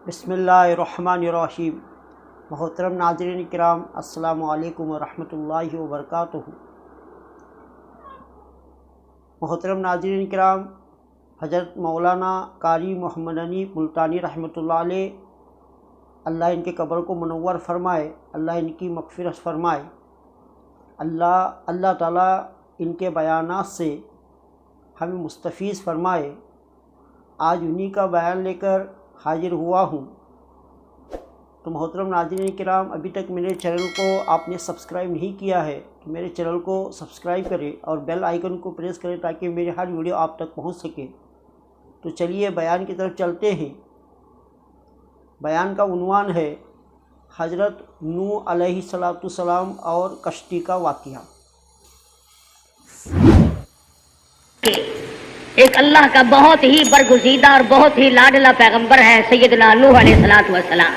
بسم اللہ الرحمن الرحیم۔ محترم ناظرین کرام، السلام علیکم ورحمۃ اللہ وبرکاتہ۔ محترم ناظرین کرام، حضرت مولانا قاری محمد عنی ملتانی رحمۃ اللہ علیہ، اللہ ان کے قبر کو منور فرمائے، اللہ ان کی مغفرت فرمائے، اللہ تعالیٰ ان کے بیانات سے ہمیں مستفیض فرمائے۔ آج انہی کا بیان لے کر حاضر ہوا ہوں۔ تو محترم ناظرین کرام، ابھی تک میرے چینل کو آپ نے سبسکرائب نہیں کیا ہے تو میرے چینل کو سبسکرائب کریں اور بیل آئیکن کو پریس کریں تاکہ میری ہر ویڈیو آپ تک پہنچ سکے۔ تو چلیے بیان کی طرف چلتے ہیں۔ بیان کا عنوان ہے حضرت نوح علیہ السلام اور کشتی کا واقعہ۔ ایک اللہ کا بہت ہی برگزیدہ اور بہت ہی لاڈلا پیغمبر ہے سیدنا نوح علیہ السلام۔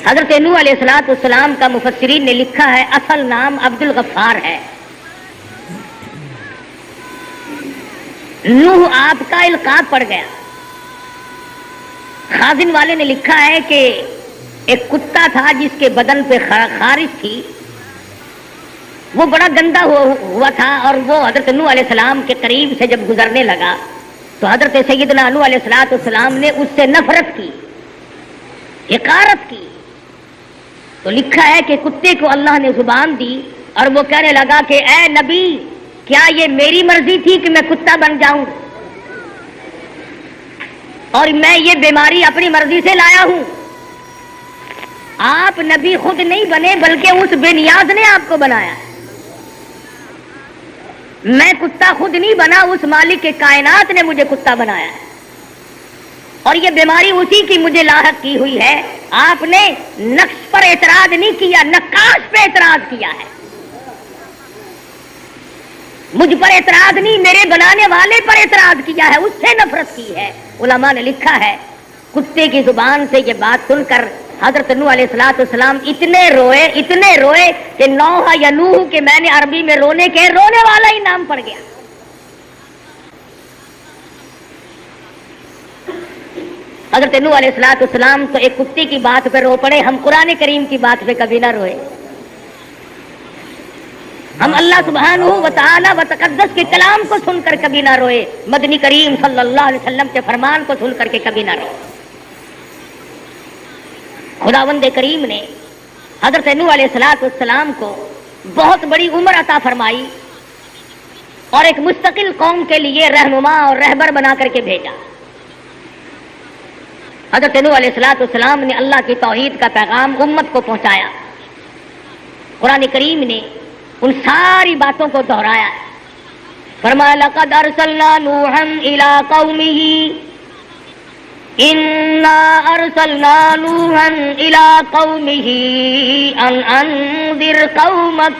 حضرت نوح علیہ السلام کا مفسرین نے لکھا ہے اصل نام عبد الغفار ہے۔ نوح آپ کا القاب پڑ گیا۔ خازن والے نے لکھا ہے کہ ایک کتا تھا جس کے بدن پہ خارش تھی، وہ بڑا گندا ہوا تھا، اور وہ حضرت نوح علیہ السلام کے قریب سے جب گزرنے لگا تو حضرت سیدنا نوح علیہ السلام نے اس سے نفرت کی، حقارت کی۔ تو لکھا ہے کہ کتے کو اللہ نے زبان دی اور وہ کہنے لگا کہ اے نبی، کیا یہ میری مرضی تھی کہ میں کتا بن جاؤں، اور میں یہ بیماری اپنی مرضی سے لایا ہوں؟ آپ نبی خود نہیں بنے بلکہ اس بے نیاز نے آپ کو بنایا ہے۔ میں کتا خود نہیں بنا، اس مالک کے کائنات نے مجھے کتا بنایا ہے، اور یہ بیماری اسی کی مجھے لاحق کی ہوئی ہے۔ آپ نے نقش پر اعتراض نہیں کیا، نقاش پہ اعتراض کیا ہے۔ مجھ پر اعتراض نہیں، میرے بنانے والے پر اعتراض کیا ہے، اس سے نفرت کی ہے۔ علماء نے لکھا ہے کتے کی زبان سے یہ بات سن کر حضرت نوح علیہ السلام اتنے روئے کہ نوح یا نوح کے میں نے عربی میں رونے کے رونے والا ہی نام پڑ گیا۔ حضرت نوح علیہ السلام تو ایک کتے کی بات پہ رو پڑے، ہم قرآن کریم کی بات پہ کبھی نہ روئے، ہم اللہ سبحانہ و تعالی و تقدس کے کلام کو سن کر کبھی نہ روئے، مدنی کریم صلی اللہ علیہ وسلم کے فرمان کو سن کر کے کبھی نہ روئے۔ خداوند کریم نے حضرت نوح علیہ السلام کو بہت بڑی عمر عطا فرمائی اور ایک مستقل قوم کے لیے رہنما اور رہبر بنا کر کے بھیجا۔ حضرت نوح علیہ السلام نے اللہ کی توحید کا پیغام امت کو پہنچایا۔ قرآن کریم نے ان ساری باتوں کو دہرایا ہے۔ فرمایا لقد ارسلنا نوحا الى قومه انا ارسلنا نوحا الى قومه ان انذر قومك،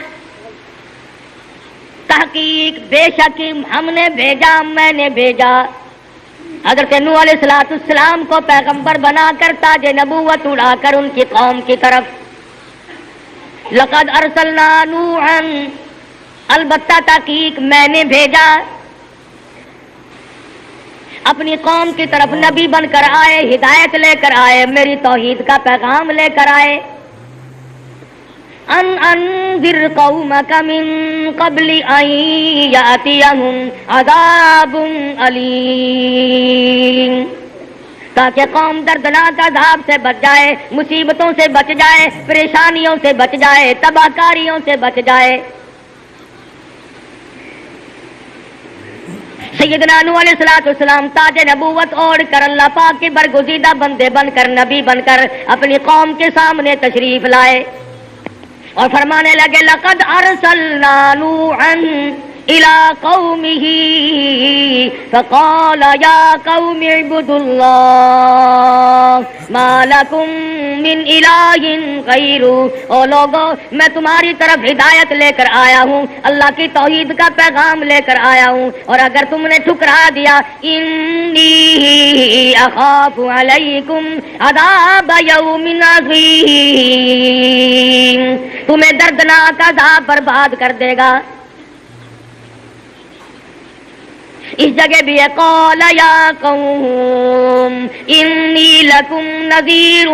تحقیق بے شک ہم نے بھیجا، میں نے بھیجا حضرت نوح علیہ السلام کو پیغمبر بنا کر تاج نبوت اڑا کر ان کی قوم کی طرف۔ لقد ارسلنا نوحا، البتہ تحقیق میں نے بھیجا، اپنی قوم کی طرف نبی بن کر آئے، ہدایت لے کر آئے، میری توحید کا پیغام لے کر آئے۔ ان انذر قومک من قبل ان یاتیہم عذاب علیم، تاکہ قوم دردناک عذاب سے بچ جائے، مصیبتوں سے بچ جائے، پریشانیوں سے بچ جائے، تباہ کاریوں سے بچ جائے۔ سیدنا نوح علیہ السلام تاج نبوت اوڑھ کر اللہ پاک کے برگزیدہ بندے بن کر، نبی بن کر اپنی قوم کے سامنے تشریف لائے اور فرمانے لگے لقد ارسلنا نوحا الى قومه فقال يا قوم اعبدوا الله ما لكم من الہ غیرہ، او لوگو میں تمہاری طرف ہدایت لے کر آیا ہوں، اللہ کی توحید کا پیغام لے کر آیا ہوں، اور اگر تم نے ٹھکرا دیا انی اخاف علیکم عذاب یوم عظیم، تمہیں دردناک عذاب برباد کر دے گا۔ اس جگہ بھی ہے قال یا قوم انی لکم نذیر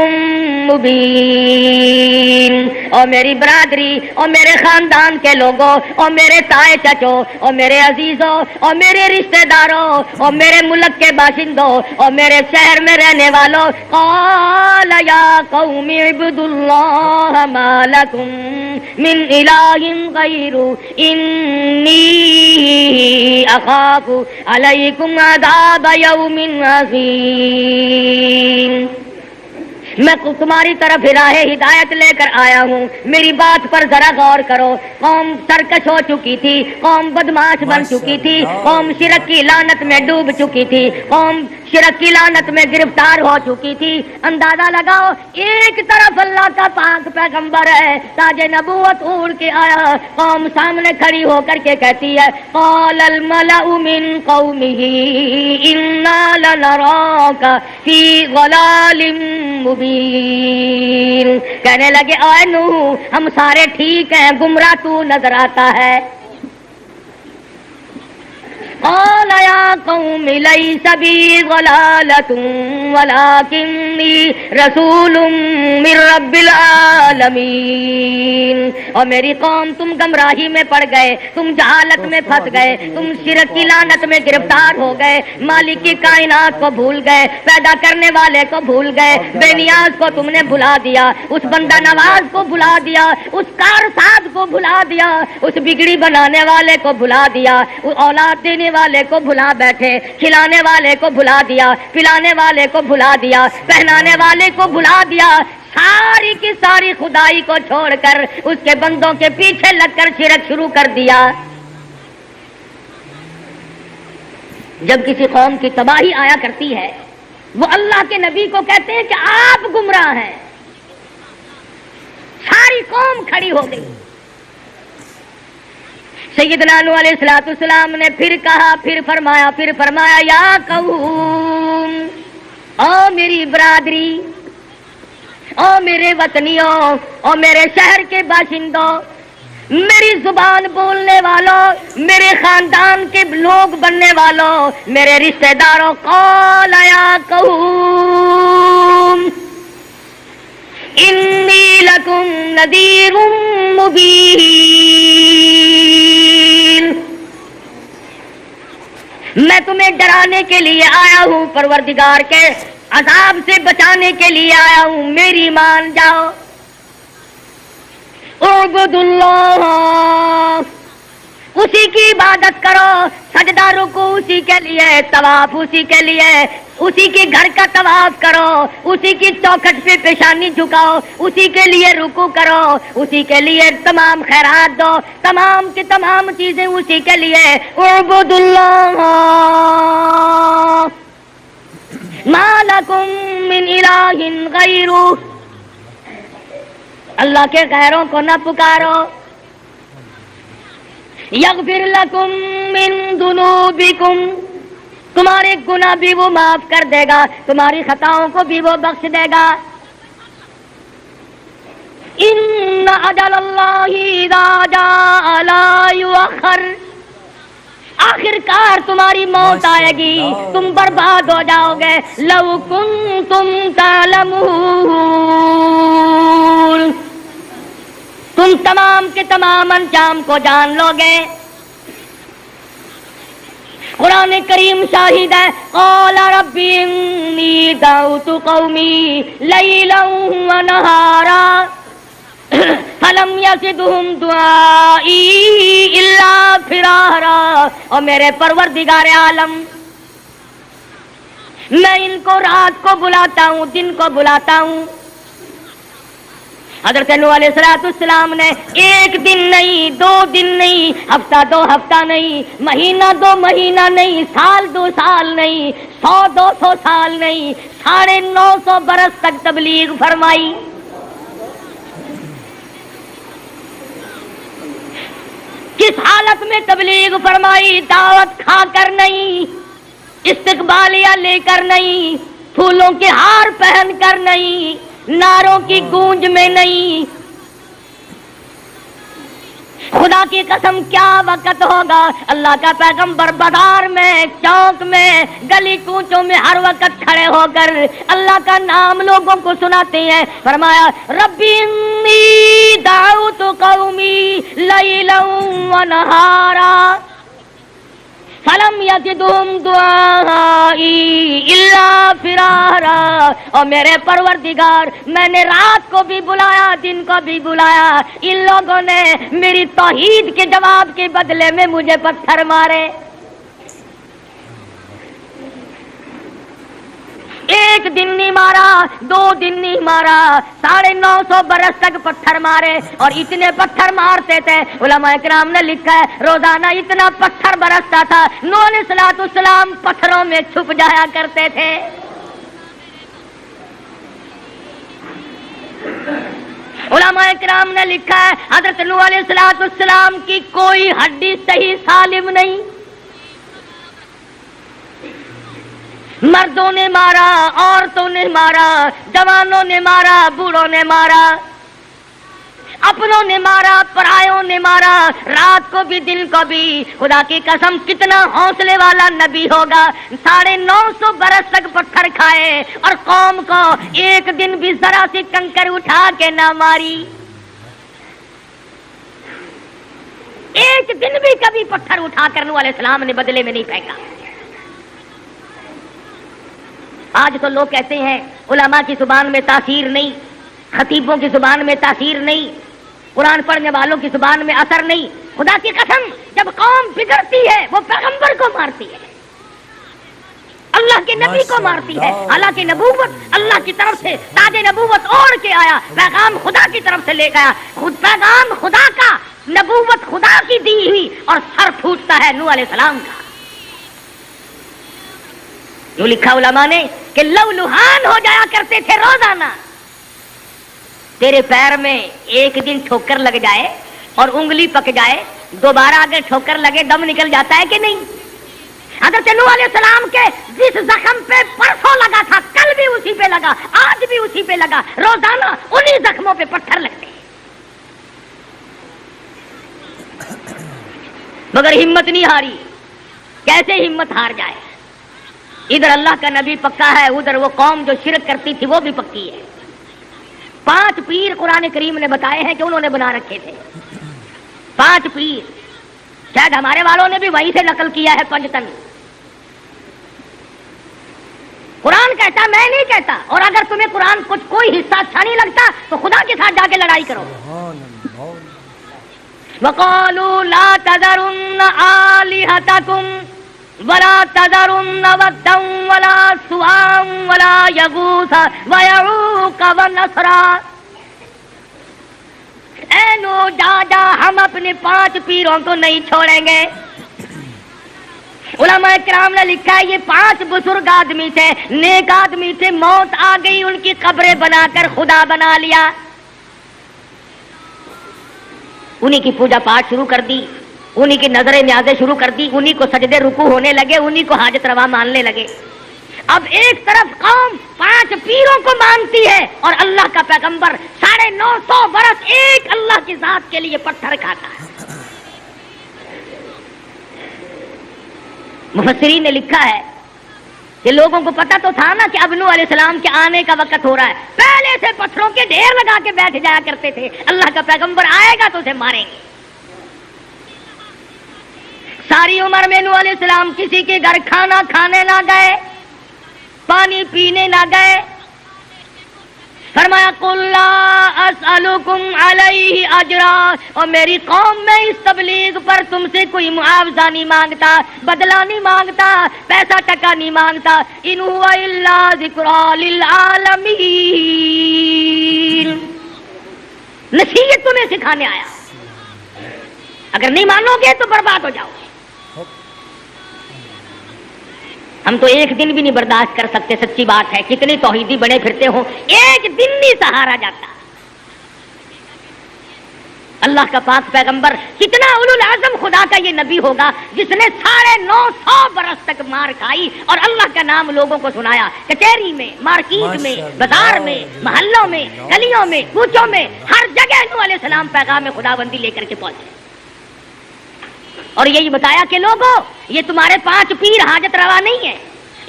مبین، اور میری برادری اور میرے خاندان کے لوگوں اور میرے تائے چچوں اور میرے عزیزوں اور میرے رشتہ داروں اور میرے ملک کے باشندوں اور میرے شہر میں رہنے والوں، قال یا قوم اعبدوا اللہ ما لکم من الہ غیر انی اخاف علیکم عذاب یوم عظیم۔ میں تمہاری طرف راہ ہدایت لے کر آیا ہوں، میری بات پر ذرا غور کرو۔ قوم سرکش ہو چکی تھی، قوم بدماش بن چکی تھی، قوم شرک کی لعنت میں ڈوب چکی تھی، قوم شرک کی لعنت میں گرفتار ہو چکی تھی۔ اندازہ لگاؤ، ایک طرف اللہ کا پاک پیغمبر ہے، تاج نبوت اوڑھ کے آیا، قوم سامنے کھڑی ہو کر کے کہتی ہے قال الملأ من قومه انا لنراک فی ضلال مبین، کہنے لگے اے نوح ہم سارے ٹھیک ہیں، گمراہ تو نظر آتا ہے۔ قال یا قوم لیس بی ضلالۃ ولکنی رسول من رب العالمین، اور میری قوم تم گمراہی میں پڑ گئے، تم جہالت میں پھنس گئے، تم شرک کی لعنت میں گرفتار ہو گئے، مالک کی کائنات کو بھول گئے، پیدا کرنے والے کو بھول گئے، بے نیاز کو تم نے بھلا دیا، اس بندہ نواز کو بھلا دیا، اس کارساز کو بھلا دیا، اس بگڑی بنانے والے کو بھلا دیا، اس اولاد دینے والے کو بھلا بیٹھے، کھلانے والے کو بھلا دیا، پلانے والے کو بھلا دیا، پہنانے والے کو بھلا دیا، ساری کی ساری خدائی کو چھوڑ کر اس کے بندوں کے پیچھے لگ کر شرک شروع کر دیا۔ جب کسی قوم کی تباہی آیا کرتی ہے، وہ اللہ کے نبی کو کہتے ہیں کہ آپ گمراہ ہیں، ساری قوم کھڑی ہو گئی۔ سیدنا نوح علیہ السلام نے پھر کہا، پھر فرمایا یا قوم، او میری برادری، او میرے وطنیوں، او میرے شہر کے باشندوں، میری زبان بولنے والوں، میرے خاندان کے لوگ بننے والوں، میرے رشتہ داروں، قال یا قوم انی لکم نذیر مبین، میں تمہیں ڈرانے کے لیے آیا ہوں، پروردگار کے عذاب سے بچانے کے لیے آیا ہوں، میری مان جاؤ۔ اعبدوا اللہ، اسی کی عبادت کرو، سجدہ رکوع اسی کے لیے، طواف اسی کے لیے، اسی کے گھر کا طواف کرو، اسی کی چوکھٹ پہ پیشانی جھکاؤ، اسی کے لیے رکوع کرو، اسی کے لیے تمام خیرات دو، تمام کی تمام چیزیں اسی کے لیے۔ اعبدوا اللہ ما لکم من الہ غیرہ، اللہ کے غیروں کو نہ پکارو۔ یغفر لکم من ذنوبکم، تمہارے گناہ بھی وہ معاف کر دے گا، تمہاری خطاؤں کو بھی وہ بخش دے گا۔ ان اجل اللہ اذا جاء لا یؤخر، آخر کار تمہاری موت آئے گی، تم برباد ہو جاؤ گے۔ لو کنتم تعلمون، تم تمام کے تمام انجام کو جان لو گے۔ قرآن کریم شاہد ہے، قال رب انی دعوت قومی لیلا ونہارا فلم یزدہم دعائی الا فرارا، اور میرے پروردگار عالم، میں ان کو رات کو بلاتا ہوں، دن کو بلاتا ہوں۔ حضرت نوح علیہ السلام نے ایک دن نہیں، 2 دن نہیں، ہفتہ 2 ہفتہ نہیں، مہینہ 2 مہینہ نہیں، سال 2 سال نہیں، 100-200 سال نہیں، 950 برس تک تبلیغ فرمائی۔ کس حالت میں تبلیغ فرمائی؟ دعوت کھا کر نہیں، استقبالیہ لے کر نہیں، پھولوں کے ہار پہن کر نہیں، نعروں کی گونج میں نہیں، خدا کی قسم کیا وقت ہوگا اللہ کا پیغمبر بازار میں، چوک میں، گلی کوچوں میں ہر وقت کھڑے ہو کر اللہ کا نام لوگوں کو سناتے ہیں۔ فرمایا ربی انی دعوت قومی لیلا ونہارا فلم یزدہم دعائی الا فرارا۔ اور میرے پروردگار، میں نے رات کو بھی بلایا، دن کو بھی بلایا، ان لوگوں نے میری توحید کے جواب کے بدلے میں مجھے پتھر مارے۔ ایک دن نہیں مارا، 2 دن نہیں مارا، 950 برس تک پتھر مارے، اور اتنے پتھر مارتے تھے، علماء کرام نے لکھا ہے روزانہ اتنا پتھر برستا تھا، نوح علیہ السلام پتھروں میں چھپ جایا کرتے تھے۔ علماء کرام نے لکھا ہے حضرت نوح علیہ السلام کی کوئی ہڈی صحیح سالم نہیں، مردوں نے مارا، عورتوں نے مارا، جوانوں نے مارا، بوڑھوں نے مارا، اپنوں نے مارا، پرایوں نے مارا، رات کو بھی دن کو بھی۔ خدا کی قسم کتنا حوصلے والا نبی ہوگا، 950 برس تک پتھر کھائے اور قوم کو ایک دن بھی ذرا سی کنکر اٹھا کے نہ ماری، ایک دن بھی کبھی پتھر اٹھا کر نوح علیہ السلام نے بدلے میں نہیں پھینکا۔ آج تو لوگ کہتے ہیں علماء کی زبان میں تاثیر نہیں، خطیبوں کی زبان میں تاثیر نہیں، قرآن پڑھنے والوں کی زبان میں اثر نہیں۔ خدا کی قسم جب قوم بگڑتی ہے وہ پیغمبر کو مارتی ہے، اللہ کے نبی کو مارتی ہے، حالانکہ نبوت اللہ کی طرف سے تاج نبوت اوڑھ کے آیا، پیغام خدا کی طرف سے لے گیا، خود پیغام خدا کا، نبوت خدا کی دی ہوئی، اور سر پھوٹتا ہے نوح علیہ السلام کا۔ جو لکھا علماء نے کہ لو لہان ہو جایا کرتے تھے روزانہ، تیرے پیر میں ایک دن ٹھوکر لگ جائے اور انگلی پک جائے، دوبارہ اگر ٹھوکر لگے دم نکل جاتا ہے کہ نہیں؟ حضرت نوح علیہ السلام کے جس زخم پہ پرسوں لگا تھا کل بھی اسی پہ لگا، آج بھی اسی پہ لگا، روزانہ انہی زخموں پہ پتھر لگتے ہیں، مگر ہمت نہیں ہاری۔ کیسے ہمت ہار جائے؟ ادھر اللہ کا نبی پکا ہے، ادھر وہ قوم جو شرک کرتی تھی وہ بھی پکی ہے۔ 5 پیر قرآن کریم نے بتائے ہیں کہ انہوں نے بنا رکھے تھے، 5 پیر، شاید ہمارے والوں نے بھی وہیں سے نقل کیا ہے پنجتن۔ قرآن کہتا، میں نہیں کہتا، اور اگر تمہیں قرآن کچھ کوئی حصہ اچھا نہیں لگتا تو خدا کے ساتھ جا کے لڑائی کرو۔ وَقَالُوا لَا تَذَرُنَّ آلِهَتَكُمْ وَلَا تَذَرُنَّ وَدًّا وَلَا سُوَاعًا وَلَا يَغُوثَ وَيَعُوقَ وَنَسْرًا۔ اے نو جا ہم اپنے 5 پیروں کو نہیں چھوڑیں گے۔ علماء کرام نے لکھا ہے یہ 5 بزرگ آدمی تھے، نیک آدمی تھے، موت آ گئی ان کی قبریں بنا کر خدا بنا لیا، انہی کی پوجا پاٹ شروع کر دی، انہی کی نظریں نیازیں شروع کر دی، انہی کو سجدے رکوع ہونے لگے، انہی کو حاجت روا ماننے لگے۔ اب ایک طرف قوم 5 پیروں کو مانتی ہے اور اللہ کا پیغمبر 950 برس ایک اللہ کی ذات کے لیے پتھر کھاتا ہے۔ مفسرین نے لکھا ہے کہ لوگوں کو پتا تو تھا نا کہ اب نوح علیہ السلام کے آنے کا وقت ہو رہا ہے، پہلے سے پتھروں کے ڈھیر لگا کے بیٹھ جایا کرتے تھے، اللہ کا پیغمبر آئے گا تو اسے ماریں گے۔ ساری عمر میں نوح علیہ السلام کسی کے گھر کھانا کھانے نہ گئے، پانی پینے نہ گئے۔ فرمایا قُل لَا أَسْأَلُكُمْ عَلَيْهِ أَجْرًا، اور میری قوم میں اس تبلیغ پر تم سے کوئی معاوضہ نہیں مانگتا، بدلہ نہیں مانگتا، پیسہ ٹکا نہیں مانگتا، إِنْ هُوَ إِلَّا ذِكْرَىٰ لِلْعَالَمِينَ، نصیحت تمہیں سکھانے آیا، اگر نہیں مانو گے تو برباد ہو جاؤ گے۔ ہم تو ایک دن بھی نہیں برداشت کر سکتے، سچی بات ہے، کتنے توحیدی بنے پھرتے ہوں، ایک دن نہیں سہارا جاتا۔ اللہ کا پاک پیغمبر کتنا اولو العزم خدا کا یہ نبی ہوگا جس نے 950 برس تک مار کھائی اور اللہ کا نام لوگوں کو سنایا، کچہری میں، مارکیٹ میں، بازار میں، محلوں میں، گلیوں میں، کوچوں میں، ہر جگہ نوح علیہ السلام پیغام خدا بندی لے کر کے پہنچے۔ اور یہی بتایا کہ لوگوں یہ تمہارے 5 پیر حاجت روا نہیں ہے،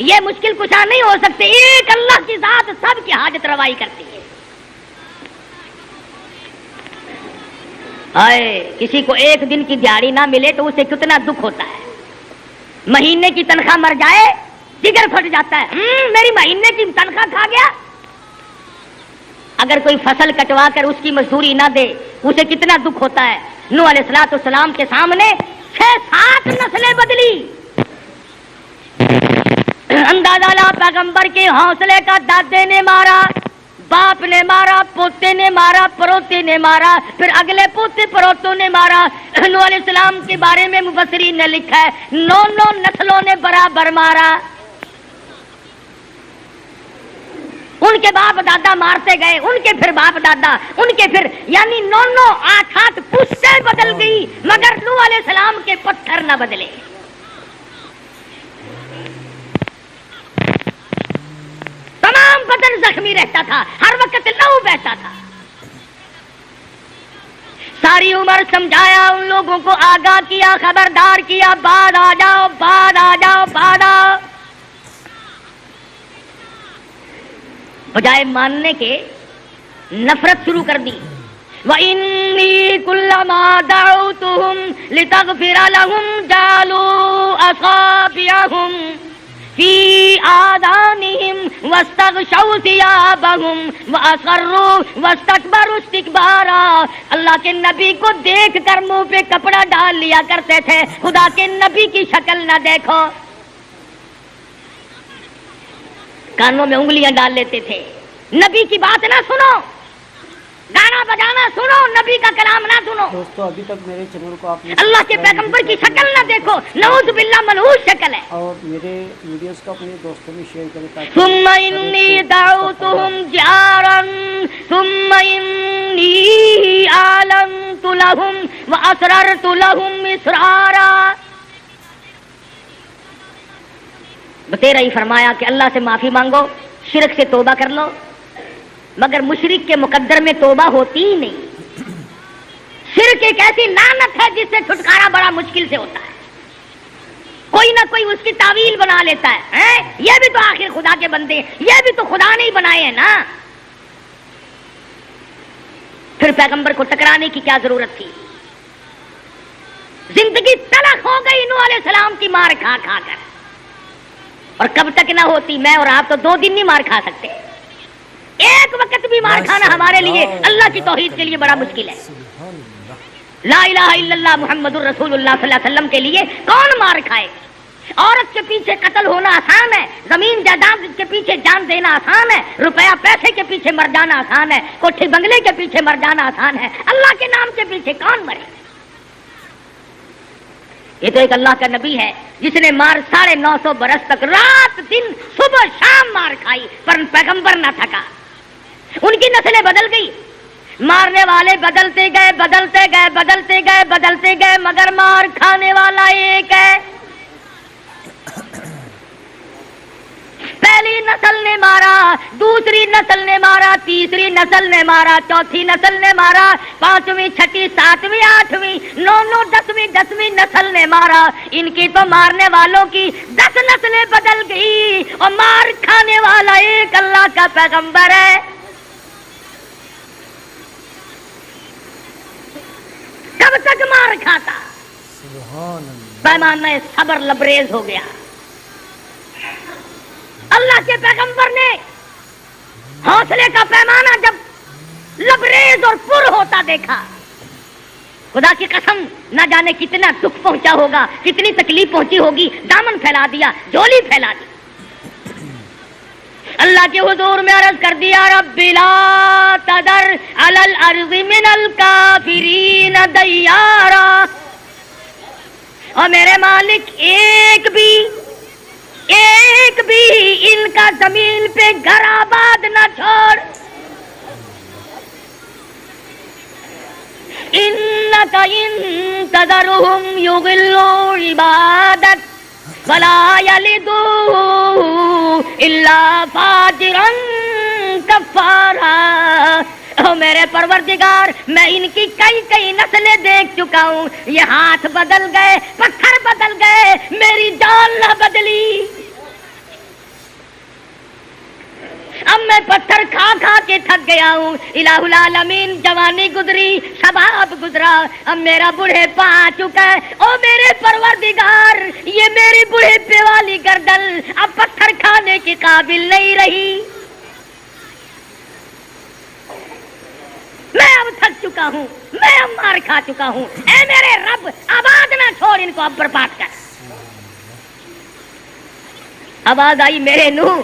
یہ مشکل کشا نہیں ہو سکتے، ایک اللہ کی ذات سب کی حاجت روائی کرتی ہے۔ کسی کو ایک دن کی دیہڑی نہ ملے تو اسے کتنا دکھ ہوتا ہے، مہینے کی تنخواہ مر جائے جگر پھٹ جاتا ہے، میری مہینے کی تنخواہ کھا گیا۔ اگر کوئی فصل کٹوا کر اس کی مزدوری نہ دے اسے کتنا دکھ ہوتا ہے۔ نوح علیہ السلام کے سامنے 6-7 نسلیں بدلی، اندازہ لا پیغمبر کے حوصلے کا، دادے نے مارا، باپ نے مارا، پوتے نے مارا، پروتے نے مارا، پھر اگلے پوتے پروتوں نے مارا۔ نوح علیہ السلام کے بارے میں مفسرین نے لکھا ہے 9 نسلوں نے برابر مارا، ان کے باپ دادا مارتے گئے، ان کے پھر باپ دادا، ان کے پھر، یعنی 9 8 پشتیں بدل گئی مگر نوح علیہ السلام کے پتھر نہ بدلے۔ تمام بدن زخمی رہتا تھا، ہر وقت لہو بہتا تھا۔ ساری عمر سمجھایا، ان لوگوں کو آگاہ کیا، خبردار کیا، بعد آ جاؤ، بعد آ جاؤ، بعد آؤ۔ بجائے ماننے کے نفرت شروع کر دی۔ وَإِنِّي كُلَّمَا دَعَوْتُهُمْ لِتَغْفِرَ لَهُمْ جَعَلُوا أَصَابِعَهُمْ فِي آذَانِهِمْ وَاسْتَغْشَوْا ثِيَابَهُمْ وَأَصَرُّوا وَاسْتَكْبَرُوا اسْتِكْبَارًا۔ اللہ کے نبی کو دیکھ کر منہ پہ کپڑا ڈال لیا کرتے تھے، خدا کے نبی کی شکل نہ دیکھو، کانوں میں انگلیاں ڈال لیتے تھے، نبی کی بات نہ سنو، گانا بجانا سنو، نبی کا کلام نہ سنو۔ دوستو ابھی تک میرے چینل کو آپ نے اللہ کے پیغمبر کی شکل نہ دیکھو، نعوذ باللہ منحوس شکل ہے۔ اور میرے ویڈیوز کو اپنے دوستوں میں شیئر کریں تاکہ ثم انی دعوتهم جہارا ثم انی اعلنت لهم واسررت لهم اسرارا۔ بتیرا ہی فرمایا کہ اللہ سے معافی مانگو، شرک سے توبہ کر لو، مگر مشرک کے مقدر میں توبہ ہوتی ہی نہیں۔ شرک ایک ایسی لعنت ہے جس سے چھٹکارا بڑا مشکل سے ہوتا ہے، کوئی نہ کوئی اس کی تعویل بنا لیتا ہے، یہ بھی تو آخر خدا کے بندے، یہ بھی تو خدا نے ہی بنائے ہیں نا، پھر پیغمبر کو ٹکرانے کی کیا ضرورت تھی؟ زندگی تلخ ہو گئی نوح علیہ السلام کی مار کھا کھا کر، اور کب تک نہ ہوتی؟ میں اور آپ تو 2 دن نہیں مار کھا سکتے، ایک وقت بھی مار کھانا ہمارے لیے اللہ کی توحید کے لیے بڑا مشکل ہے۔ لا الہ الا اللہ محمد الرسول اللہ صلی اللہ علیہ وسلم کے لیے کون مار کھائے؟ عورت کے پیچھے قتل ہونا آسان ہے، زمین جائیداد کے پیچھے جان دینا آسان ہے، روپیہ پیسے کے پیچھے مر جانا آسان ہے، کوٹھی بنگلے کے پیچھے مر جانا آسان ہے، اللہ کے نام کے پیچھے کون مرے؟ یہ تو ایک اللہ کا نبی ہے جس نے مار 950 برس تک رات دن صبح شام مار کھائی، پر پیغمبر نہ تھکا۔ ان کی نسلیں بدل گئی، مارنے والے بدلتے گئے، بدلتے گئے، بدلتے گئے، بدلتے گئے، مگر مار کھانے والا ایک ہے۔ پہلی نسل نے مارا، دوسری نسل نے مارا، تیسری نسل نے مارا، چوتھی نسل نے مارا، 5ویں 6ٹھی 7ویں 8ویں 9 10ویں نسل نے مارا۔ ان کی تو مارنے والوں کی 10 نسلیں بدل گئی، اور مار کھانے والا ایک اللہ کا پیغمبر ہے۔ کب تک مار کھاتا؟ پیمانہ صبر لبریز ہو گیا۔ اللہ کے پیغمبر نے حوصلے کا پیمانہ جب لبریز اور پر ہوتا دیکھا، خدا کی قسم نہ جانے کتنا دکھ پہنچا ہوگا، کتنی تکلیف پہنچی ہوگی، دامن پھیلا دیا، جولی پھیلا دی۔ اللہ کے حضور میں عرض کر دیا، رب لا تذر علی الارض من الکافرین دیارا، اور میرے مالک ایک بھی ان کا زمین پہ گھر آباد نہ چھوڑ۔ انک ان تذرہم یضلوا عبادک ولا یلدوا الا فاجرا کفارا۔ او میرے پروردگار میں ان کی کئی کئی نسلیں دیکھ چکا ہوں، یہ ہاتھ بدل گئے، پتھر بدل گئے، میری جان نہ بدلی۔ اب میں پتھر کھا کھا کے تھک گیا ہوں، الہ العالمین، جوانی گزری، شباب گزرا، اب میرا بڑھے پا آ چکا ہے، او میرے پروردگار یہ میری بڑھے پے والی گردن اب پتھر کھانے کے قابل نہیں رہی، میں اب تھک چکا ہوں، میں اب مار کھا چکا ہوں، اے میرے رب آباد نہ چھوڑ ان کو، اب برباد کر۔ آواز آئی میرے نوح،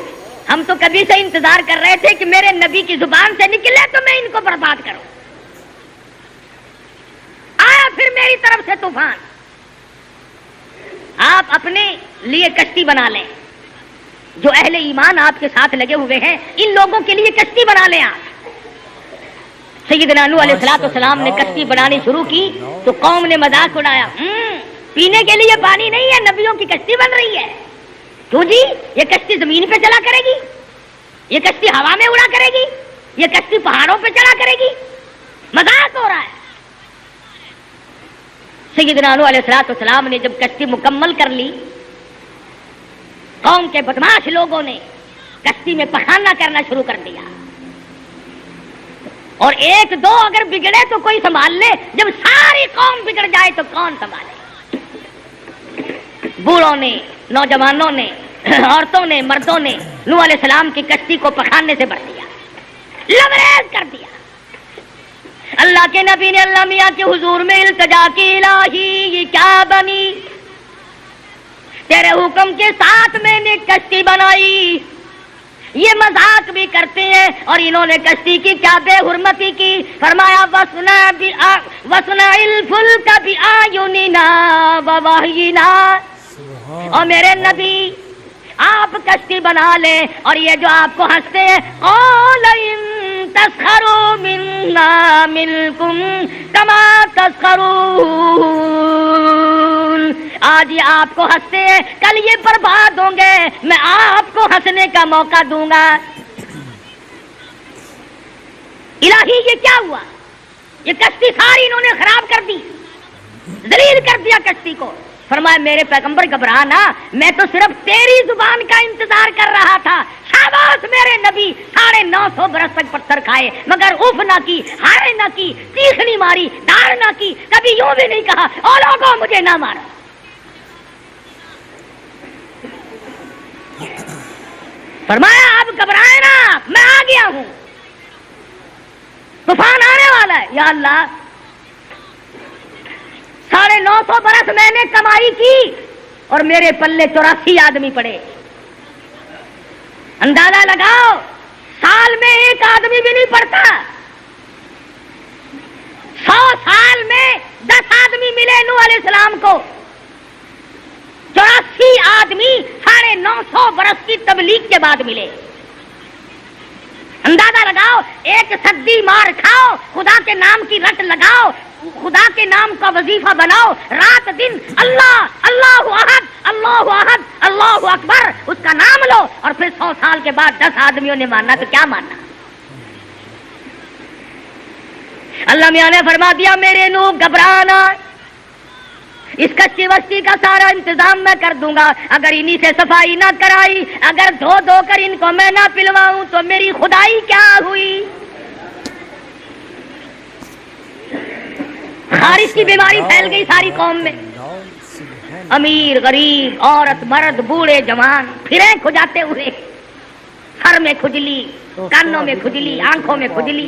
ہم تو کبھی سے انتظار کر رہے تھے کہ میرے نبی کی زبان سے نکلے تو میں ان کو برباد کروں۔ آیا پھر میری طرف سے طوفان، آپ اپنے لیے کشتی بنا لیں، جو اہل ایمان آپ کے ساتھ لگے ہوئے ہیں ان لوگوں کے لیے کشتی بنا لیں آپ۔ سیدنا نوح علیہ السلام نے کشتی بنانی شروع کی تو قوم نے مذاق اڑایا، پینے کے لیے پانی نہیں ہے، نبیوں کی کشتی بن رہی ہے، کیوں جی یہ کشتی زمین پہ چلا کرے گی، یہ کشتی ہوا میں اڑا کرے گی، یہ کشتی پہاڑوں پہ چلا کرے گی، مذاق ہو رہا ہے۔ سیدنا نوح علیہ السلام نے جب کشتی مکمل کر لی، قوم کے بدماش لوگوں نے کشتی میں پخانہ کرنا شروع کر دیا، اور ایک دو اگر بگڑے تو کوئی سنبھال لے، جب ساری قوم بگڑ جائے تو کون سنبھالے؟ بوڑھوں نے، نوجوانوں نے، عورتوں نے، مردوں نے نوح علیہ السلام کی کشتی کو پخانے سے بھر دیا، لبریز کر دیا۔ اللہ کے نبی نے اللہ میاں کے حضور میں التجا کی، الہی یہ کیا بنی، تیرے حکم کے ساتھ میں نے کشتی بنائی، یہ مذاق بھی کرتے ہیں اور انہوں نے کشتی کی کیا بے حرمتی کی۔ فرمایا وَصْنَعِ الْفُلْكَ بِأَعْيُنِنَا وَوَحْيِنَا، اور میرے نبی آپ کشتی بنا لیں، اور یہ جو آپ کو ہنستے ہیں قَالَ إِن تَسْخَرُوا مِنَّا مِنْكُمْ كَمَا تَسْخَرُونَ، آج یہ آپ کو ہنستے ہیں کل یہ برباد ہوں گے، میں آپ کو ہنسنے کا موقع دوں گا۔ الہی یہ کیا ہوا، یہ کشتی ساری انہوں نے خراب کر دی، ذلیل کر دیا کشتی کو۔ فرمایا میرے پیغمبر گھبرا نہ، میں تو صرف تیری زبان کا انتظار کر رہا تھا۔ شاباش میرے نبی، 950 برس تک پتھر کھائے مگر اف نہ کی، ہائے نہ کی، چیخ نہیں ماری، ڈار نہ کی، کبھی یوں بھی نہیں کہا او لوگوں مجھے نہ مارو۔ فرمایا اب گھبرائے نا، میں آ گیا ہوں، طوفان آنے والا ہے۔ یا اللہ، 950 برس میں نے کمائی کی اور میرے پلے 84 آدمی پڑے، اندازہ لگاؤ سال میں ایک آدمی بھی نہیں پڑتا، 100 سال میں 10 آدمی ملے نوح علیہ السلام کو، 84 آدمی 950 برس کی تبلیغ کے بعد ملے۔ اندازہ لگاؤ، ایک صدی مار کھاؤ، خدا کے نام کی رٹ لگاؤ، خدا کے نام کا وظیفہ بناؤ، رات دن اللہ اللہ احد اللہ احد اللہ اکبر اس کا نام لو، اور پھر 100 سال کے بعد 10 آدمیوں نے ماننا تو کیا ماننا؟ اللہ میاں نے فرما دیا میرے نوح گھبرانا، اس کشتی وستی کا سارا انتظام میں کر دوں گا، اگر انہی سے صفائی نہ کرائی، اگر دھو دھو کر ان کو میں نہ پلواؤں تو میری خدائی کیا ہوئی؟ خارش کی بیماری پھیل گئی ساری قوم میں، امیر غریب عورت مرد بوڑھے جوان پھرے کھجاتے ہوئے، سر میں کھجلی، کانوں میں کھجلی، آنکھوں میں کھجلی،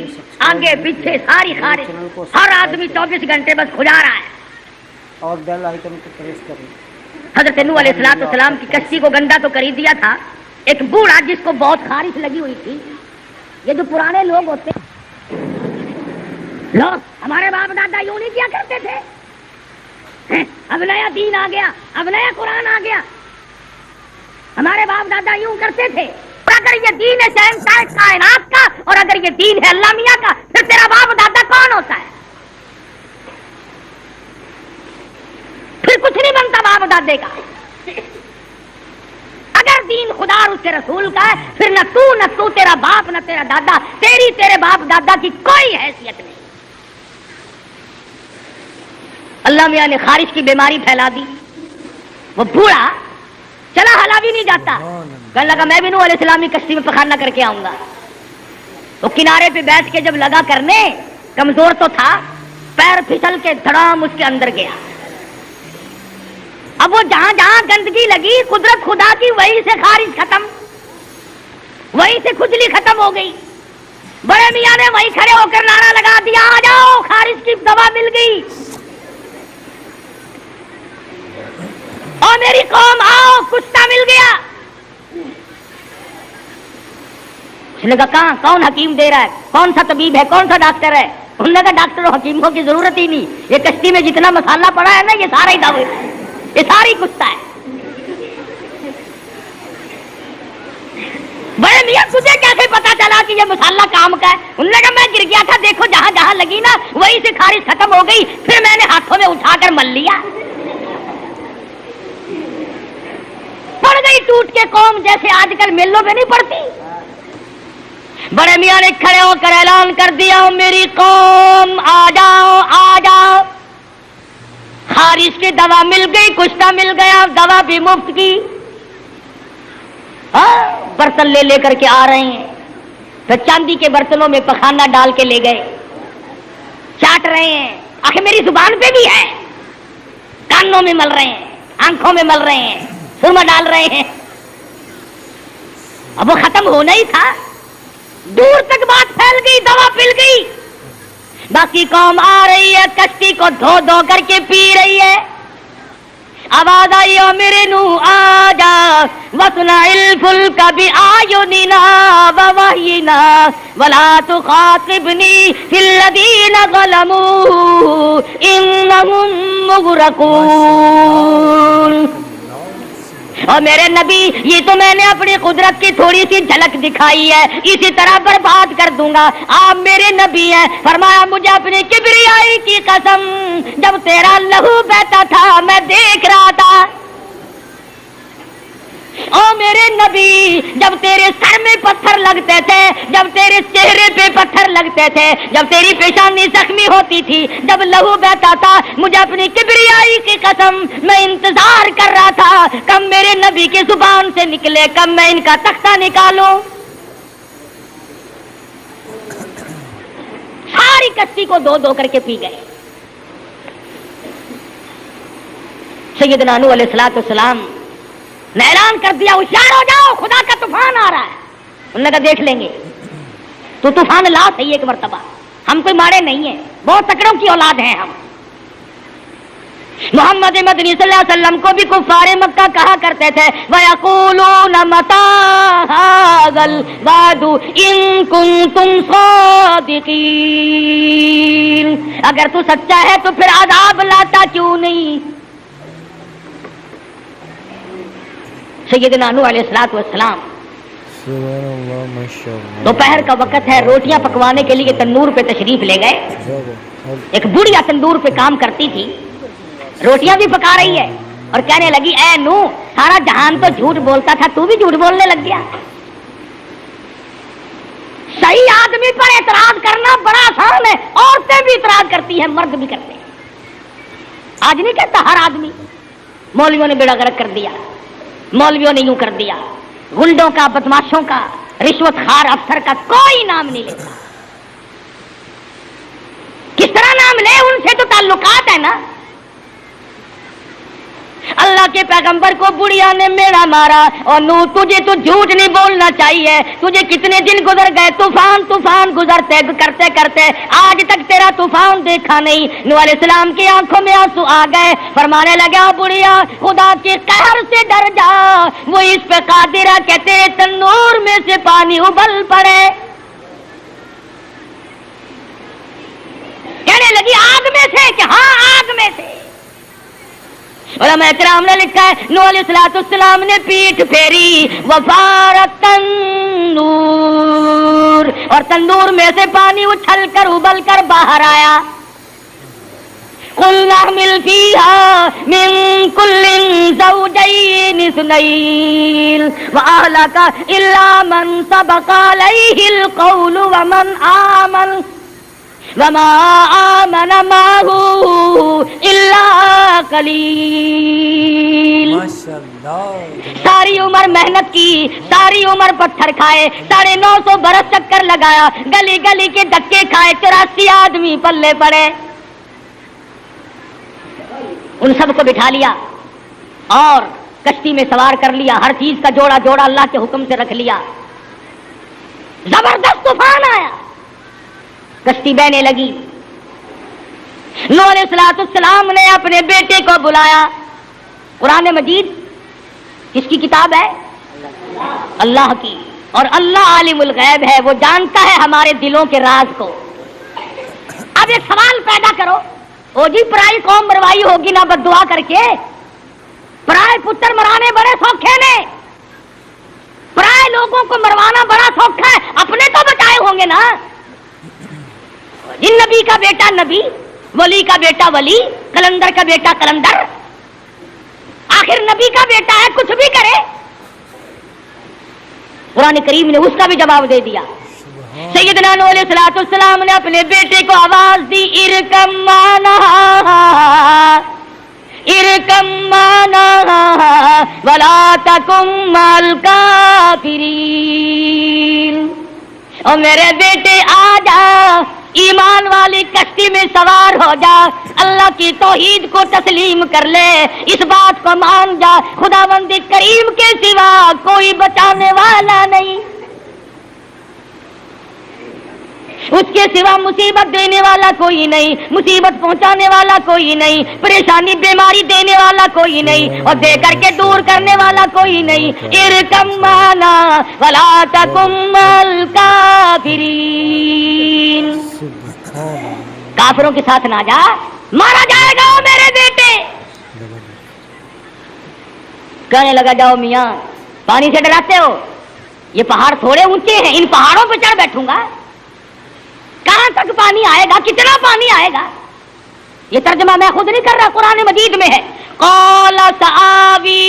آگے پیچھے ساری خارش، ہر آدمی 24 گھنٹے بس کھجا رہا ہے۔ اور بیل آئیکن کو پریس کریں۔ حضرت نوح علیہ السلام کی کشتی کو گندا تو کر ہی دیا تھا، ایک بوڑھا جس کو بہت خارش لگی ہوئی تھی، یہ جو پرانے لوگ ہوتے لوگ ہمارے باپ دادا یوں نہیں کیا کرتے تھے، اب نیا دین آ گیا، اب نیا قرآن آ گیا، ہمارے باپ دادا یوں کرتے تھے، اور اگر یہ دین ہے شہنشاہ کائنات کا، اور اگر یہ دین ہے اللہ میاں کا، پھر تیرا باپ دادا کون ہوتا ہے؟ پھر کچھ نہیں بنتا باپ دادے کا۔ اگر دین خدا اور اس کے رسول کا ہے پھر نہ تو تیرا باپ نہ تیرا دادا، تیری تیرے باپ دادا کی کوئی حیثیت نہیں۔ اللہ میاں نے خارش کی بیماری پھیلا دی، وہ بوڑھا چلا ہلا بھی نہیں جاتا، کہنے لگا میں بھی نوح علیہ السلام کی کشتی میں پخانہ کر کے آؤں گا۔ تو کنارے پہ بیٹھ کے جب لگا کرنے، کمزور تو تھا، پیر پھسل کے دھڑام اس کے اندر گیا۔ اب وہ جہاں جہاں گندگی لگی، قدرت خدا کی وہیں سے خارج ختم، وہیں سے کھجلی ختم ہو گئی۔ بڑے میاں نے وہیں کھڑے ہو کر نعرہ لگا دیا، آ جاؤ خارج کی دوا مل گئی، اور میری قوم آؤ کشتہ مل گیا۔ اس نے کہا کہاں، کون حکیم دے رہا ہے، کون سا طبیب ہے، کون سا ڈاکٹر ہے؟ انہوں نے کہا ڈاکٹر و حکیموں کی ضرورت ہی نہیں، یہ کشتی میں جتنا مسالہ پڑا ہے نا، یہ سارا ہی دوا، یہ ساری کشتہ ہے۔ بڑے میاں تجھے کیسے پتا چلا کہ یہ مسالہ کام کا ہے؟ انہوں نے کہا میں گر گیا تھا، دیکھو جہاں جہاں لگی نا وہیں سے خارج ختم ہو گئی، پھر میں نے ہاتھوں میں اٹھا کر مل لیا، پڑ گئی ٹوٹ کے قوم، جیسے آج کل میلوں میں نہیں پڑتی۔ بڑے میاں نے کھڑے ہو کر اعلان کر دیا، میری قوم آ جاؤ آ جاؤ، خارش کی دوا مل گئی، کشتہ مل گیا، دوا بھی مفت کی۔ برتن لے لے کر کے آ رہے ہیں، پھر چاندی کے برتنوں میں پخانہ ڈال کے لے گئے، چاٹ رہے ہیں، آخر میری زبان پہ بھی ہے، کانوں میں مل رہے ہیں، آنکھوں میں مل رہے ہیں، سرما ڈال رہے ہیں۔ اب وہ ختم ہونا ہی تھا، دور تک بات پھیل گئی، دوا پل گئی، باقی قوم آ رہی ہے، کشتی کو دھو دھو کر کے پی رہی ہے۔ آواز آئی، او میرے نوح آ جا، وَاصْنَعِ الْفُلْكَ بِأَعْيُنِنَا وَوَحْيِنَا وَلَا تُخَاطِبْنِي فِي الَّذِينَ ظَلَمُوا إِنَّهُمْ مُغْرَقُونَ۔ اور میرے نبی، یہ تو میں نے اپنی قدرت کی تھوڑی سی جھلک دکھائی ہے، اسی طرح برباد کر دوں گا۔ آپ میرے نبی ہیں، فرمایا مجھے اپنی کبریائی کی قسم، جب تیرا لہو بہتا تھا میں دیکھ رہا تھا۔ او میرے نبی، جب تیرے سر میں پتھر لگتے تھے، جب تیرے چہرے پہ پتھر لگتے تھے، جب تیری پیشانی زخمی ہوتی تھی، جب لہو بہتا تھا، مجھے اپنی کبریائی کی قسم میں انتظار کر رہا تھا کب میرے نبی کی زبان سے نکلے، کب میں ان کا تختہ نکالوں۔ ساری کشتی کو دو دو کر کے پی گئے۔ سیدنا نوح علیہ السلام نے اعلان کر دیا، ہوشیار ہو جاؤ، خدا کا طوفان آ رہا ہے۔ انہوں نے کہا دیکھ لیں گے، تو طوفان لا صحیح ایک مرتبہ، ہم کوئی مارے نہیں ہیں، بہت تکڑوں کی اولاد ہیں ہم۔ محمد مدنی صلی اللہ علیہ وسلم کو بھی کفار مکہ کہا کرتے تھے، وَيَقُولُونَ مَتَىٰ هَٰذَا الْوَعْدُ إِن كُنتُمْ صَادِقِينَ، اگر تو سچا ہے تو پھر عذاب لاتا کیوں نہیں؟ سیدنا نوح علیہ السلام دوپہر کا وقت ہے، روٹیاں پکوانے کے لیے تندور پہ تشریف لے گئے۔ ایک بڑھیا تندور پہ کام کرتی تھی، روٹیاں بھی پکا رہی ہے اور کہنے لگی، اے نوح، سارا جہان تو جھوٹ بولتا تھا، تو بھی جھوٹ بولنے لگ گیا۔ صحیح آدمی پر اعتراض کرنا بڑا آسان ہے، عورتیں بھی اعتراض کرتی ہیں، مرد بھی کرتے ہیں۔ آج نہیں کہتا ہر آدمی، مولویوں نے بیڑا غرق کر دیا، مولویوں نے یوں کر دیا، گنڈوں کا، بدماشوں کا، رشوت خار افسر کا کوئی نام نہیں لیتا۔ کس طرح نام لے، ان سے تو تعلقات ہے نا۔ اللہ کے پیغمبر کو بڑھیا نے میڑا مارا، اور نوح تجھے تو جھوٹ نہیں بولنا چاہیے، تجھے کتنے دن گزر گئے، طوفان گزرتے کرتے کرتے آج تک تیرا طوفان دیکھا نہیں۔ نوح علیہ السلام کی آنکھوں میں آنسو آ گئے، فرمانے لگا، بڑھیا خدا کے قہر سے ڈر جا، وہ اس پہ قادر ہے کہ تیرے تنور میں سے پانی ابل پڑے۔ کہنے لگی آگ میں سے، کہ ہاں آگ میں سے۔ علماء کرام نے لکھا ہے، نوح علیہ السلام نے پیٹھ پھیری، وفارت تنور، اور تندور میں سے پانی اچھل کر ابل کر باہر آیا۔ قل نحمل فيها من كل زوجين اثنين وأهلك إلا من سبق عليه القول وما آمن معه إلا قليل. ساری عمر محنت کی، ساری عمر پتھر کھائے، 950 برس چکر لگایا، گلی گلی کے دھکے کھائے، 84 آدمی پلے پڑے. ان سب کو بٹھا لیا اور کشتی میں سوار کر لیا، ہر چیز کا جوڑا جوڑا اللہ کے حکم سے رکھ لیا. زبردست طوفان آیا، کشتی بہنے لگی. نوح علیہ السلام نے اپنے بیٹے کو بلایا. قرآن مجید کس کی کتاب ہے؟ اللہ کی. اور اللہ عالم الغیب ہے، وہ جانتا ہے ہمارے دلوں کے راز کو. اب ایک سوال پیدا کرو، او جی پرائی قوم مروائی ہوگی نا بد دعا کر کے؟ پرائے پتر مرانے بڑے سوکھے نے، پرائے لوگوں کو مروانا بڑا سوکھا ہے، اپنے تو بچائے ہوں گے نا. جن نبی کا بیٹا نبی، ولی کا بیٹا ولی، کلندر کا بیٹا کلندر، آخر نبی کا بیٹا ہے، کچھ بھی کرے. قرآن کریم نے اس کا بھی جواب دے دیا. سیدنا نوح علیہ السلام نے اپنے بیٹے کو آواز دی، ارکم معنا ولا تکن مع الکافرین. اور میرے بیٹے آ جا، ایمان والی کشتی میں سوار ہو جا، اللہ کی توحید کو تسلیم کر لے، اس بات کو مان جا خداوند کریم کے سوا کوئی بچانے والا نہیں، اس کے سوا مصیبت دینے والا کوئی نہیں، مصیبت پہنچانے والا کوئی نہیں، پریشانی بیماری دینے والا کوئی نہیں، اور دے کر کے دور کرنے والا کوئی نہیں. ارکم معنا ولا تکن مع الکافرین. کافروں کے ساتھ نہ جا، مارا جائے گا میرے بیٹے. کہنے لگا جاؤ میاں، پانی سے ڈراتے ہو، یہ پہاڑ تھوڑے اونچے ہیں، ان پہاڑوں پہ چڑھ بیٹھوں گا، کہاں تک پانی آئے گا، کتنا پانی آئے گا؟ یہ ترجمہ میں خود نہیں کر رہا، قرآن مجید میں ہے. قال سآوی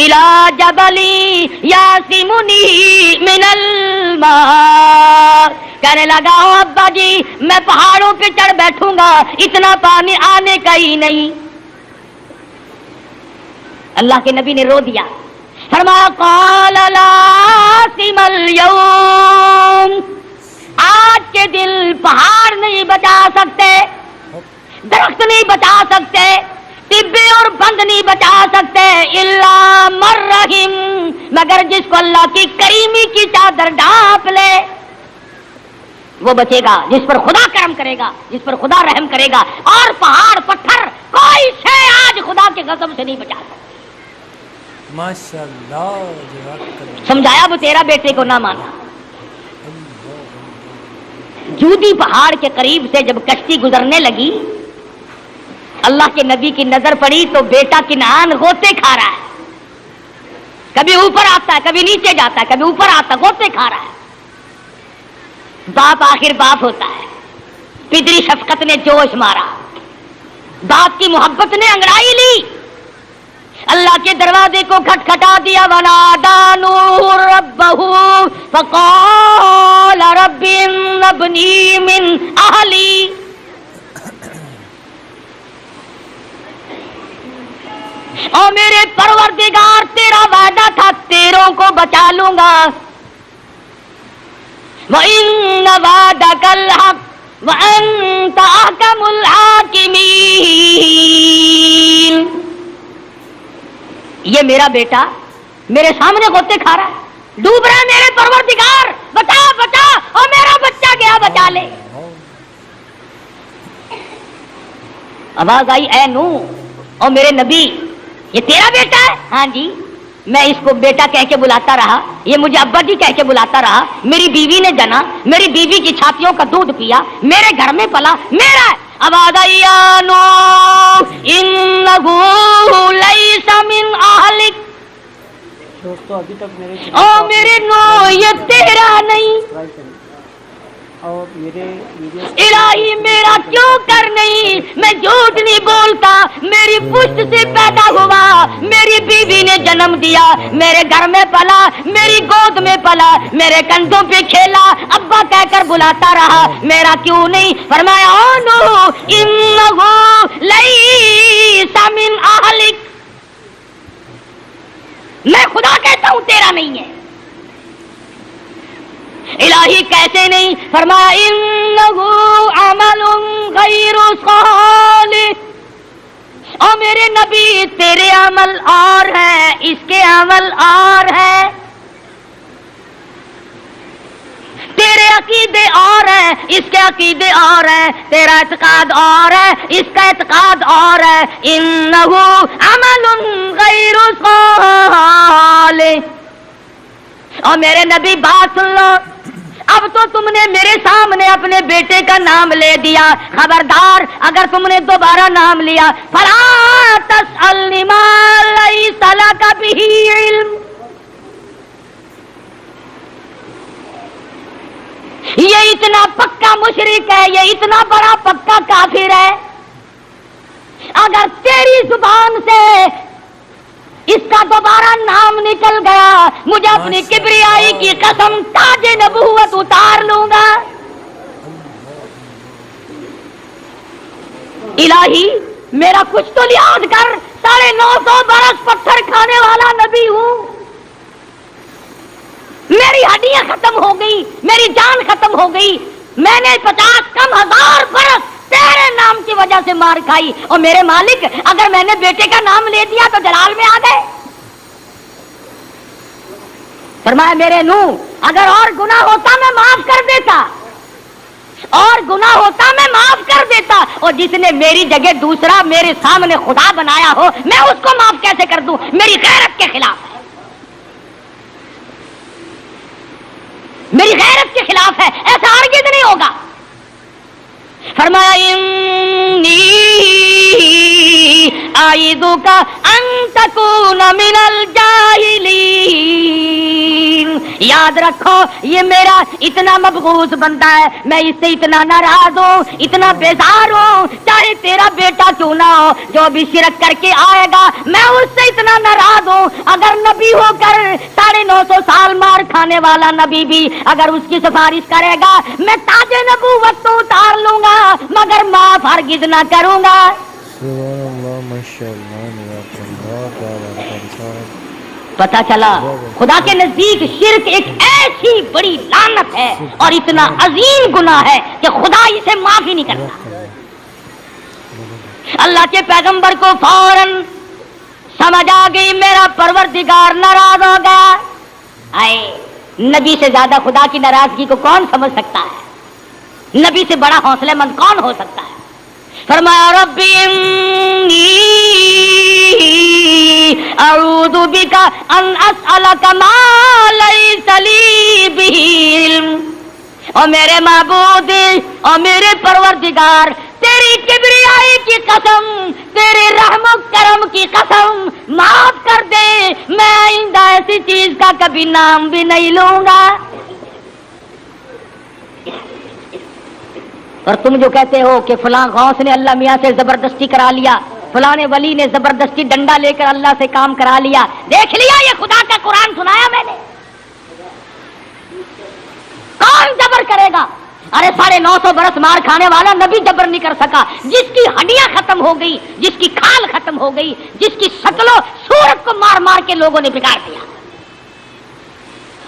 الی جبل یعصمنی من الماء. کہنے لگا ابا جی میں پہاڑوں پہ چڑھ بیٹھوں گا، اتنا پانی آنے کا ہی نہیں. اللہ کے نبی نے رو دیا، فرمایا قال لا عاصم اليوم. آج کے دن پہاڑ نہیں بچا سکتے، درخت نہیں بچا سکتے، طبے اور بند نہیں بچا سکتے، الا من رحم، مگر جس کو اللہ کی کریمی کی چادر ڈھانپ لے وہ بچے گا، جس پر خدا کرم کرے گا، جس پر خدا رحم کرے گا. اور پہاڑ پتھر کوئی شے آج خدا کے غضب سے نہیں بچا سکتا. ماشاءاللہ. سمجھایا وہ تیرا بیٹے کو نہ مانا. جودی پہاڑ کے قریب سے جب کشتی گزرنے لگی، اللہ کے نبی کی نظر پڑی تو بیٹا کنعان غوطے کھا رہا ہے، کبھی اوپر آتا ہے کبھی نیچے جاتا ہے، کبھی اوپر آتا ہے، غوطے کھا رہا ہے. باپ آخر باپ ہوتا ہے، پدری شفقت نے جوش مارا، باپ کی محبت نے انگڑائی لی، اللہ کے دروازے کو کھٹکھٹا دیا. ونادى نوح ربه فقال رب ابني من اهلي. اور میرے پروردگار تیرا وعدہ تھا تیروں کو بچا لوں گا. وَإِنَّ وَعْدَكَ الْحَقُّ وَأَنْتَ أَحْكَمُ الْحَاكِمِينَ. یہ میرا بیٹا میرے سامنے غوطے کھا رہا ہے، ڈوب رہا ہے، میرے پروردگار بچا بچا، اور میرا بچہ گیا بچا لے. آواز آئی اے نوح اور میرے نبی یہ تیرا بیٹا ہے؟ ہاں جی. میں اس کو بیٹا کہہ کے بلاتا رہا، یہ مجھے ابا جی کہہ کے بلاتا رہا، میری بیوی نے جنا، میری بیوی کی چھاتیوں کا دودھ پیا، میرے گھر میں پلا، میرا ہے. آواز آئی یا نوح انہ لیس من اہلک. دوستو ابھی تک او میرے نوح یہ تیرا نہیں. اور میرے الہی میرا کیوں کر نہیں، میں جھوٹ نہیں بولتا، میری پشت سے پیدا ہوا، میری بیوی نے جنم دیا، میرے گھر میں پلا، میری گود میں پلا، میرے کندھوں پہ کھیلا، ابا کہہ کر بلاتا رہا، میرا کیوں نہیں؟ فرمایا انہ لیس من اہلک، میں خدا کہتا ہوں تیرا نہیں ہے۔ الہی کیسے نہیں؟ فرمایا انہ عمل غیر صالح، او میرے نبی تیرے عمل اور ہے، اس کے عمل اور ہے، تیرے عقیدے اور ہیں، اس کے عقیدے اور ہیں، تیرا اعتقاد اور ہے، اس کا اعتقاد اور ہے، انہ عمل غیر صالح۔ اور میرے نبی بات سن لو، اب تو تم نے میرے سامنے اپنے بیٹے کا نام لے دیا، خبردار اگر تم نے دوبارہ نام لیا، فلا تسألنی ما لیس لک بہ علم، یہ اتنا پکا مشرک ہے، یہ اتنا بڑا پکا کافر ہے، اگر تیری زبان سے اس کا دوبارہ نام نکل گیا، مجھے اپنی کبریائی کی قسم تاج نبوت اتار لوں گا۔ الہی میرا کچھ تو لحاظ کر، 950 برس پتھر کھانے والا نبی ہوں، میری ہڈیاں ختم ہو گئی، میری جان ختم ہو گئی، میں نے 50 کم 1000 برس تیرے نام کی وجہ سے مار کھائی، اور میرے مالک اگر میں نے بیٹے کا نام لے دیا تو جلال میں آ گئے۔ فرمایا میرے نوح اگر اور گناہ ہوتا میں معاف کر دیتا، اور گناہ ہوتا میں معاف کر دیتا، اور جس نے میری جگہ دوسرا میرے سامنے خدا بنایا ہو میں اس کو معاف کیسے کر دوں؟ میری غیرت کے خلاف ہے، میری غیرت کے خلاف ہے، ایسا ہرگز نہیں ہوگا۔ فرمایا انی اعیذک ان تکون من الجاہلین، یاد رکھو یہ میرا اتنا مبغوض بندہ ہے، میں اس سے اتنا ناراض ہوں، اتنا بیزار ہوں، چاہے تیرا بیٹا کیوں نہ ہو، جو بھی شرک کر کے آئے گا میں اس سے اتنا ناراض ہوں، اگر نبی ہو کر 950 سال مار کھانے والا نبی بھی اگر اس کی سفارش کرے گا میں تاج نبوت تو اتار لوں گا، مگر معاف ہرگز نہ کروں گا۔ سبحان اللہ، ماشاءاللہ، پتہ چلا خدا کے نزدیک شرک ایک ایسی بڑی لعنت ہے اور اتنا عظیم گناہ ہے کہ خدا اسے معاف ہی نہیں کرتا۔ اللہ کے پیغمبر کو فوراً سمجھ آ گئی میرا پروردگار ناراض ہو گیا۔ آئے نبی سے زیادہ خدا کی ناراضگی کو کون سمجھ سکتا ہے؟ نبی سے بڑا حوصلہ مند کون ہو سکتا ہے؟ فرمایا ربی انی اعوذ بک ان اسألک ما لیس لی بہ علم، اور میرے معبود اور میرے پروردگار تیری کبریائی کی قسم، تیرے رحم و کرم کی قسم معاف کر دے، میں آئندہ ایسی چیز کا کبھی نام بھی نہیں لوں گا۔ اور تم جو کہتے ہو کہ فلاں غوث نے اللہ میاں سے زبردستی کرا لیا، فلاں ولی نے زبردستی ڈنڈا لے کر اللہ سے کام کرا لیا، دیکھ لیا یہ خدا کا قرآن سنایا میں نے، کون جبر کرے گا؟ ارے 950 برس مار کھانے والا نبی جبر نہیں کر سکا، جس کی ہڈیاں ختم ہو گئی، جس کی کھال ختم ہو گئی، جس کی شکل و صورت کو مار مار کے لوگوں نے بگاڑ دیا،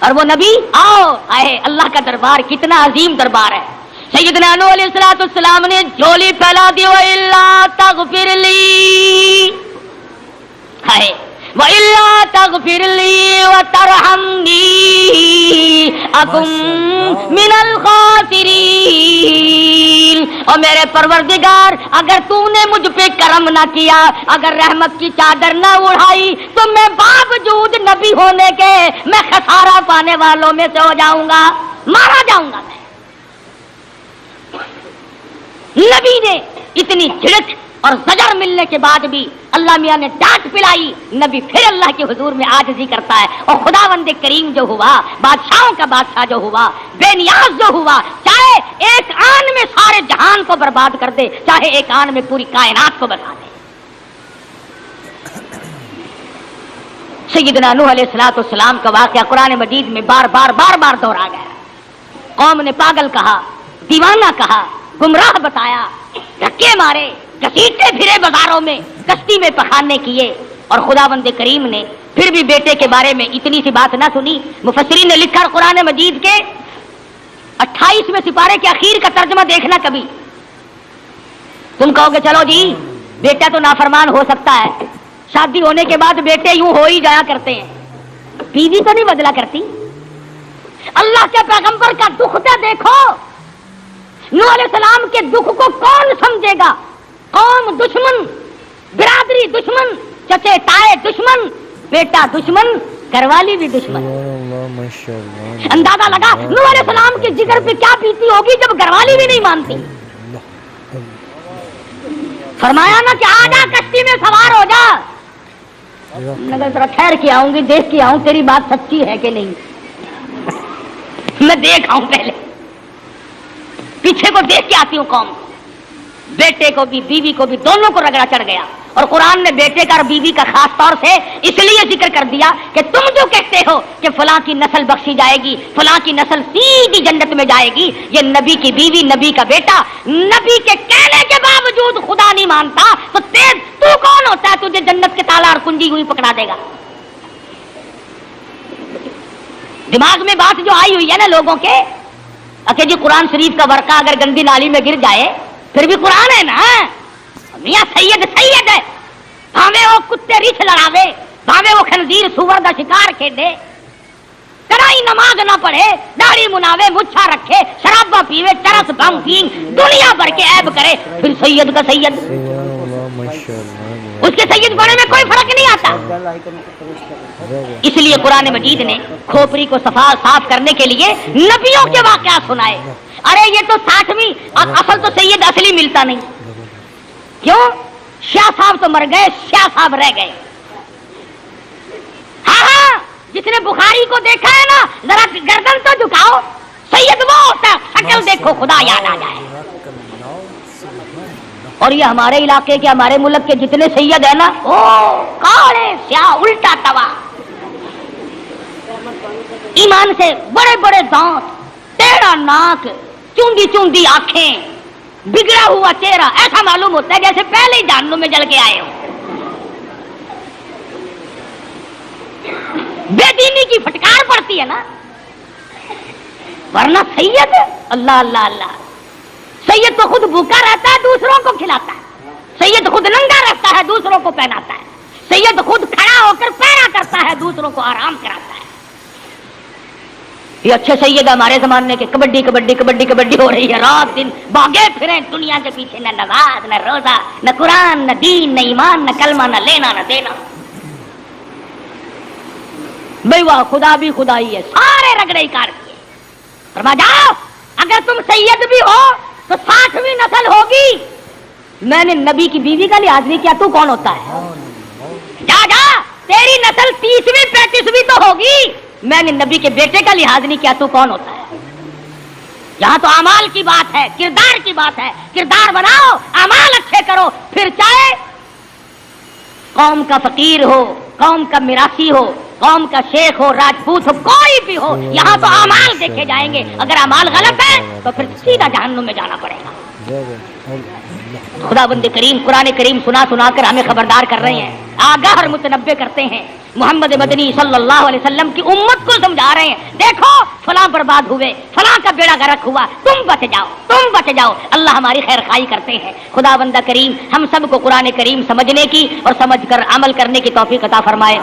اور وہ نبی آؤ آئے اللہ کا دربار کتنا عظیم دربار ہے۔ سیدنا نوح علیہ السلام نے جھولی پھیلا دی، وَإِلَّا تَغْفِرْ لِي وَإِلَّا تَغْفِرْ لِي وَتَرْحَمْنِي أَكُن مِّنَ الْخَاسِرِينَ، اور میرے پروردگار اگر تو نے مجھ پہ کرم نہ کیا، اگر رحمت کی چادر نہ اڑائی تو میں باوجود نبی ہونے کے میں خسارہ پانے والوں میں سے ہو جاؤں گا، مارا جاؤں گا۔ نبی نے اتنی جھڑک اور زجر ملنے کے بعد بھی اللہ میاں نے ڈانٹ پلائی، نبی پھر اللہ کے حضور میں عاجزی کرتا ہے، اور خداوند کریم جو ہوا، بادشاہوں کا بادشاہ جو ہوا، بے نیاز جو ہوا، چاہے ایک آن میں سارے جہان کو برباد کر دے، چاہے ایک آن میں پوری کائنات کو بتا دے۔ سیدنا نوح علیہ السلام کا واقعہ قرآن مجید میں بار بار دہرا گیا۔ قوم نے پاگل کہا، دیوانہ کہا، گمراہ بتایا، دھکے مارے، گھسیٹے پھرے بازاروں میں، کشتی میں پخانے کیے، اور خداوند کریم نے پھر بھی بیٹے کے بارے میں اتنی سی بات نہ سنی۔ مفسرین نے لکھا قرآن مجید کے 28ویں سپارے کے اخیر کا ترجمہ دیکھنا کبھی۔ تم کہو گے چلو جی بیٹا تو نافرمان ہو سکتا ہے، شادی ہونے کے بعد بیٹے یوں ہو ہی جایا کرتے ہیں، بیوی تو نہیں بدلا کرتی۔ اللہ کے پیغمبر کا دکھ تو دیکھو، نوح علیہ السلام کے دکھ کو کون سمجھے گا؟ قوم دشمن، برادری دشمن، چچے تائے دشمن، بیٹا دشمن، گھر والی بھی دشمن۔ اندازہ لگا نوح علیہ السلام کے جگر پہ کیا بیتی ہوگی جب گھر والی بھی نہیں مانتی۔ فرمایا نا کہ آ جا کشتی میں سوار ہو جا، مگر ذرا ٹھہر کے آؤں گی، دیکھ کے آؤں تیری بات سچی ہے کہ نہیں، میں دیکھ آؤں، پہلے پیچھے کو دیکھ کے آتی ہوں۔ قوم بیٹے کو بھی بیوی کو بھی دونوں کو رگڑا چڑھ گیا، اور قرآن نے بیٹے کا اور بیوی کا خاص طور سے اس لیے ذکر کر دیا کہ تم جو کہتے ہو کہ فلاں کی نسل بخشی جائے گی، فلاں کی نسل سیدھی جنت میں جائے گی، یہ نبی کی بیوی، نبی کا بیٹا، نبی کے کہنے کے باوجود خدا نہیں مانتا تو تو کون ہوتا ہے تجھے جنت کے تالا اور کنجی ہوئی پکڑا دے گا؟ دماغ میں بات جو آئی ہوئی ہے نا لوگوں کے کہ جی قرآن شریف کا ورقہ اگر گندی نالی میں گر جائے پھر بھی قرآن ہے نا، میاں سید سید ہے، بھاوے وہ کتے ریچھ لڑاوے، بھاوے وہ خنزیر سور دا شکار کھیلے، کرائی نماز نہ پڑھے، داڑھی مناوے، مچھا رکھے، شرابہ پیوے، چرس بھنگ پینگ، دنیا بھر کے عیب کرے، پھر سید کا سید، اس کے سید بنے میں کوئی فرق نہیں آتا۔ اس لیے قرآن مجید نے کھوپڑی کو صاف کرنے کے لیے نبیوں کے واقعات سنائے۔ ارے یہ تو 60ویں، اصل تو سید اصلی ملتا نہیں، کیوں؟ شاہ صاحب تو مر گئے، شاہ صاحب رہ گئے۔ ہاں جس نے بخاری کو دیکھا ہے نا، ذرا گردن تو جھکاؤ، سید وہ ہوتا ہے شکل دیکھو خدا یاد آ جائے۔ اور یہ ہمارے علاقے کے، ہمارے ملک کے جتنے سید ہیں نا، او کاڑے سیاہ، الٹا توا، ایمان سے بڑے بڑے دانت، ٹیڑھا ناک، چوندی چوندی آنکھیں، بگڑا ہوا چہرہ، ایسا معلوم ہوتا ہے جیسے پہلے ہی جہنم میں جل کے آئے ہو۔ بے دینی کی پھٹکار پڑتی ہے نا، ورنہ سید اللہ اللہ اللہ، سید تو خود بھوکا رہتا ہے، دوسروں کو کھلاتا ہے، سید خود ننگا رہتا ہے، دوسروں کو پہناتا ہے، سید خود کھڑا ہو کر پیرا کرتا ہے، دوسروں کو آرام کراتا ہے۔ یہ اچھے سید ہمارے زمانے کے کبڈی کبڈی کبڈی کبڈی ہو رہی ہے، رات دن باغے پھریں دنیا کے پیچھے، نہ نماز نہ روزہ نہ قرآن نہ دین نہ ایمان نہ کلمہ نہ لینا نہ دینا۔ بھائی واہ، خدا بھی خدا ہی ہے، سارے رگڑے کار کیے۔ فرما جاؤ اگر تم سید بھی ہو تو 60ویں نسل ہوگی، میں نے نبی کی بیوی کا لحاظ نہیں کیا، تو کون ہوتا ہے؟ جا جا، تیری نسل 30ویں 35ویں تو ہوگی، میں نے نبی کے بیٹے کا لحاظ نہیں کیا، تو کون ہوتا ہے؟ یہاں تو اعمال کی بات ہے، کردار کی بات ہے، کردار بناؤ، اعمال اچھے کرو، پھر چاہے قوم کا فقیر ہو، قوم کا میراثی ہو، قوم کا شیخ ہو، راجپوت ہو، کوئی بھی ہو، یہاں تو اعمال دیکھے جائیں گے۔ اگر اعمال غلط ہے تو پھر سیدھا جہنم میں جانا پڑے گا۔ خدا بند کریم قرآن کریم سنا سنا کر ہمیں خبردار کر رہے ہیں، آگاہ اور متنبہ کرتے ہیں، محمد مدنی صلی اللہ علیہ وسلم کی امت کو سمجھا رہے ہیں، دیکھو فلاں برباد ہوئے، فلاں کا بیڑا غرق ہوا، تم بچ جاؤ، تم بچ جاؤ۔ اللہ ہماری خیر خواہی کرتے ہیں۔ خدا بندہ کریم ہم سب کو قرآن کریم سمجھنے کی اور سمجھ کر عمل کرنے کی توفیق عطا فرمائے۔